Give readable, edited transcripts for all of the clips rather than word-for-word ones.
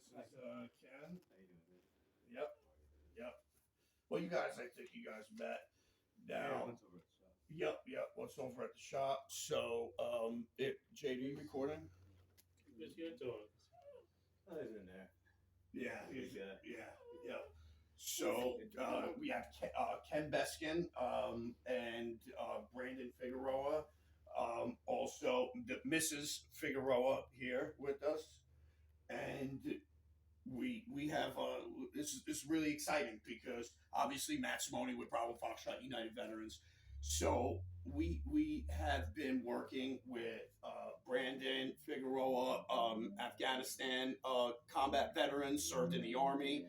This is Ken. How you doing? Yep, yep. Well, I think you guys met Yeah, now. what's over at the shop? Yep. What's over at the shop? So, JD recording? What's your dogs? Oh, he's in there. Yeah, Good guy. yeah. So we have Ken Beskin and Brandon Figueroa. Also, the Mrs. Figueroa here with us, and we have this is really exciting because obviously Matt Simone with Bravo Foxtrot United Veterans. So we have been working with Brandon Figueroa, Afghanistan combat veteran, served in the army.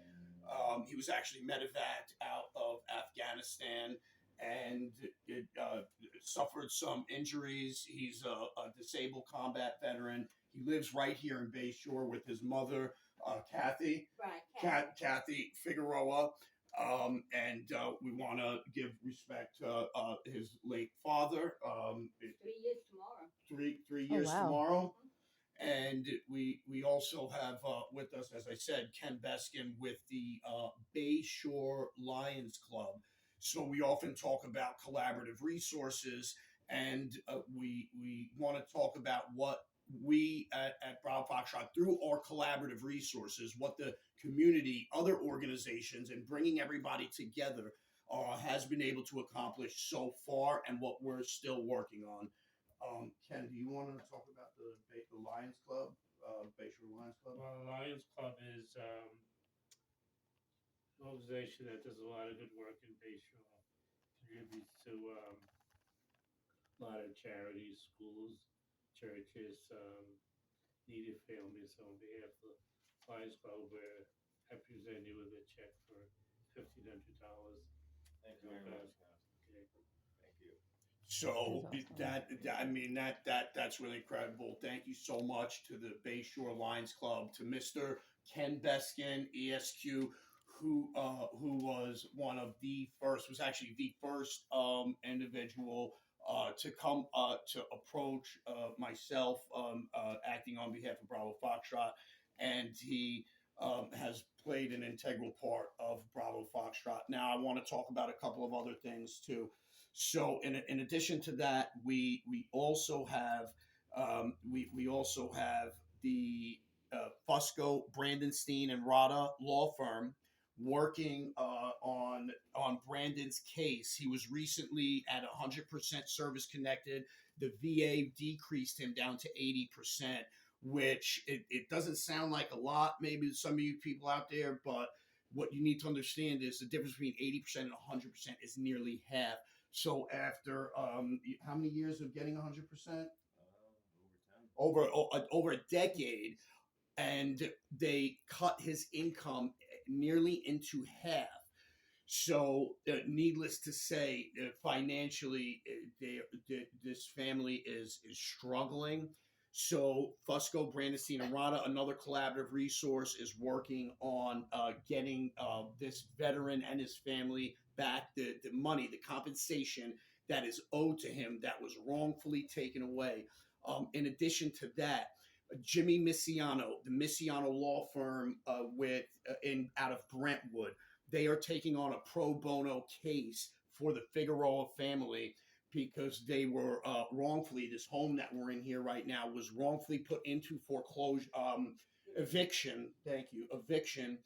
He was actually medevac out of Afghanistan and suffered some injuries. He's a disabled combat veteran. He lives right here in Bayshore with his mother, Kathy. Right, Kathy Figueroa. And we want to give respect to his late father. 3 years tomorrow. Three years wow. tomorrow. And we also have with us, as I said, Ken Beskin with the Bayshore Lions Club. So we often talk about collaborative resources, and we want to talk about what we at Bravo Foxtrot, through our collaborative resources, what the community, other organizations, and bringing everybody together has been able to accomplish so far, and what we're still working on. Ken, do you want to talk about the Lions Club, Bayshore Lions Club? Well, the Lions Club is an organization that does a lot of good work in Bayshore. Contributes to a lot of charities, schools, churches, needy families. So on behalf of the Lions Club, I present you with a check for $1,500. Thank you very much. Okay. Thank you. So That's awesome. that's really incredible. Thank you so much to the Bayshore Lions Club, to Mr. Ken Beskin, ESQ, who was one of the first, was actually the first individual to come to approach myself, acting on behalf of Bravo Foxtrot, and he has played an integral part of Bravo Foxtrot. Now I want to talk about a couple of other things too. So in addition to that, we also have we also have the Fusco, Brandenstein and Rada law firm working on Brandon's case. He was recently at 100% service connected. The VA decreased him down to 80%, which it doesn't sound like a lot, maybe to some of you people out there, but what you need to understand is the difference between 80% and 100% is nearly half. So after how many years of getting 100%? Over 10. Over a decade, and they cut his income nearly into half. So, needless to say, financially, this family is struggling. So, Fusco, Brandestein, and Rada, another collaborative resource, is working on getting this veteran and his family back the money, the compensation that is owed to him that was wrongfully taken away. In addition to that, Jimmy Missiano, the Missiano law firm out of Brentwood, they are taking on a pro bono case for the Figueroa family because they were wrongfully, this home that we're in here right now was wrongfully put into foreclosure, eviction. Thank you, eviction.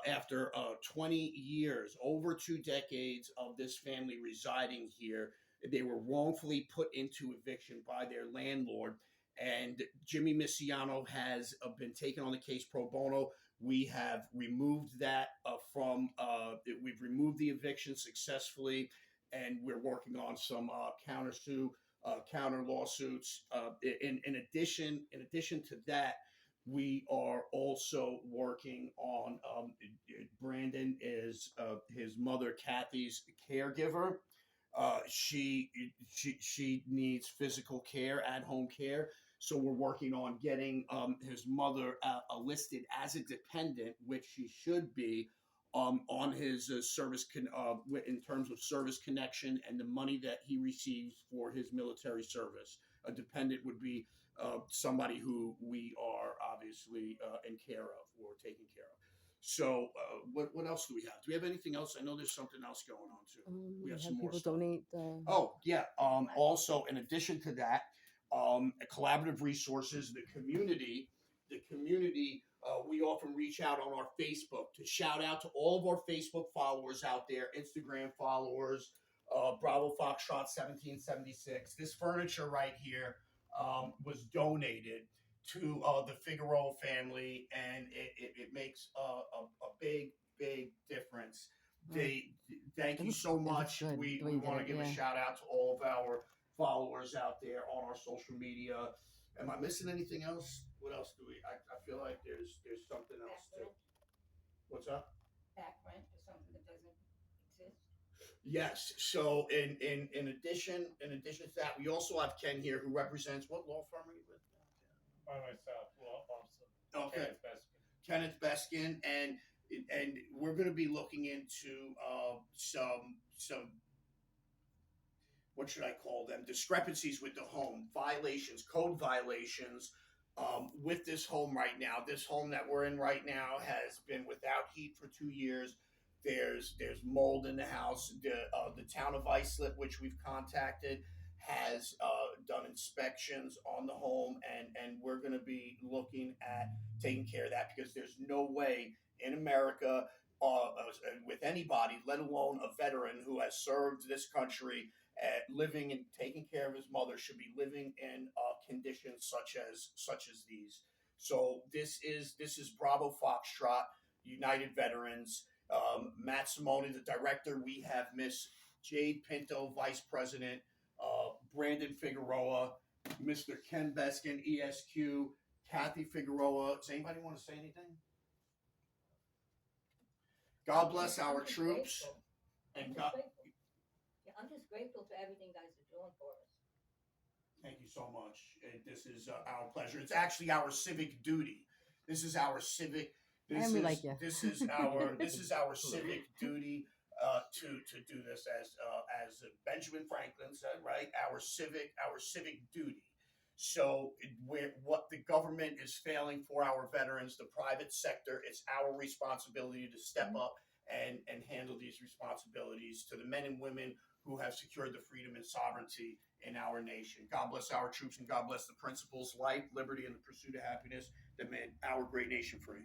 After 20 years, over 2 decades of this family residing here, they were wrongfully put into eviction by their landlord. And Jimmy Missiano has been taken on the case pro bono. We have removed that we've removed the eviction successfully, and we're working on some counter lawsuits. In addition to that, we are also working on Brandon is his mother Kathy's caregiver. She needs physical care, at home care. So we're working on getting his mother listed as a dependent, which she should be, on his in terms of service connection and the money that he receives for his military service. A dependent would be somebody who we are obviously in care of or taking So what else do we have? Do we have anything else? I know there's something else going on too. We have some more people stuff. donate. Oh yeah. Also, in addition to that, collaborative resources, the community. We often reach out on our Facebook to shout out to all of our Facebook followers out there, Instagram followers, Bravo Foxtrot 1776. This furniture right here was donated to the Figueroa family, and it makes a big difference. Thank you so much. We want to give a shout out to all of our followers out there on our social media. Am I missing anything else? What else do we? I feel like there's something else too. What's up? Back rent is something that doesn't exist. Yes. So in addition to that, we also have Ken here who represents what law firm are you with? By myself, law officer. Okay. Kenneth Kenneth Beskin. Beskin, and we're going to be looking into some what should I call them? Discrepancies with the home, violations, code violations with this home right now. This home that we're in right now has been without heat for 2 years. There's mold in the house. The town of Islip, which we've contacted, has done inspections on the home, and we're going to be looking at taking care of that because there's no way in America with anybody, let alone a veteran who has served this country, living and taking care of his mother, should be living in conditions such as these. So this is Bravo Foxtrot, United Veterans. Matt Simone, the director. We have Miss Jade Pinto, vice president. Brandon Figueroa, Mr. Ken Beskin, ESQ, Kathy Figueroa. Does anybody want to say anything? God bless our troops. And God. I'm just grateful for everything you guys are doing for us. Thank you so much. This is our pleasure. It's actually our civic duty. This is our civic. This is our civic duty to do this as Benjamin Franklin said, right? Our civic duty. So what the government is failing for our veterans, the private sector, it's our responsibility to step up and handle these responsibilities to the men and women who have secured the freedom and sovereignty in our nation. God bless our troops and God bless the principles, life, liberty, and the pursuit of happiness that made our great nation free.